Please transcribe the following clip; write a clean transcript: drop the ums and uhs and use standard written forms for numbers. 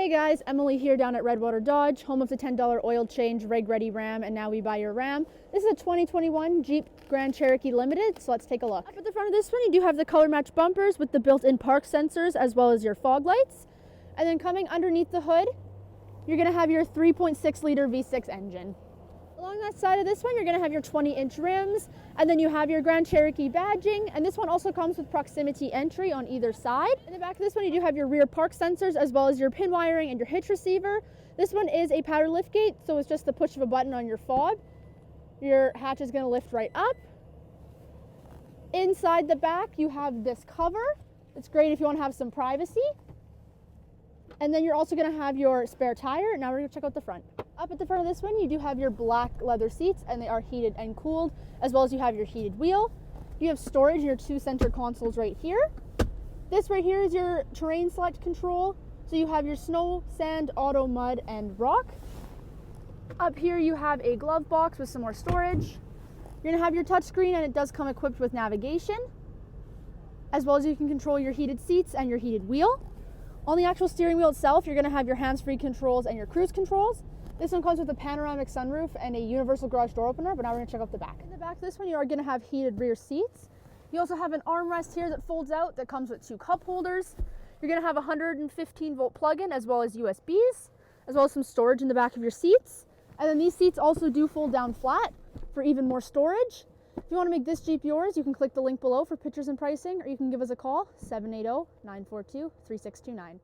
Hey guys, Emily here down at Redwater Dodge, home of the $10 oil change, rig ready Ram, and now we buy your Ram. This is a 2021 Jeep Grand Cherokee Limited, so let's take a look. Up at the front of this one, you do have the color match bumpers with the built-in park sensors as well as your fog lights. And then coming underneath the hood, you're gonna have your 3.6 liter V6 engine. Along that side of this one, you're gonna have your 20-inch rims, and then you have your Grand Cherokee badging, and this one also comes with proximity entry on either side. In the back of this one, you do have your rear park sensors as well as your pin wiring and your hitch receiver. This one is a powder lift gate, so it's just the push of a button on your fob. Your hatch is gonna lift right up. Inside the back, you have this cover. It's great if you wanna have some privacy. And then you're also gonna have your spare tire. Now we're gonna check out the front. Up at the front of this one, you do have your black leather seats, and they are heated and cooled, as well as you have your heated wheel. You have storage in your two center consoles right here. This right here is your terrain select control. So you have your snow, sand, auto, mud, and rock. Up here you have a glove box with some more storage. You're gonna have your touchscreen, and it does come equipped with navigation, as well as you can control your heated seats and your heated wheel. On the actual steering wheel itself, you're gonna have your hands-free controls and your cruise controls. This one comes with a panoramic sunroof and a universal garage door opener, but now we're gonna check out the back. In the back of this one, you are gonna have heated rear seats. You also have an armrest here that folds out that comes with two cup holders. You're gonna have a 115-volt plug-in as well as USBs, as well as some storage in the back of your seats. And then these seats also do fold down flat for even more storage. If you wanna make this Jeep yours, you can click the link below for pictures and pricing, or you can give us a call, 780-942-3629.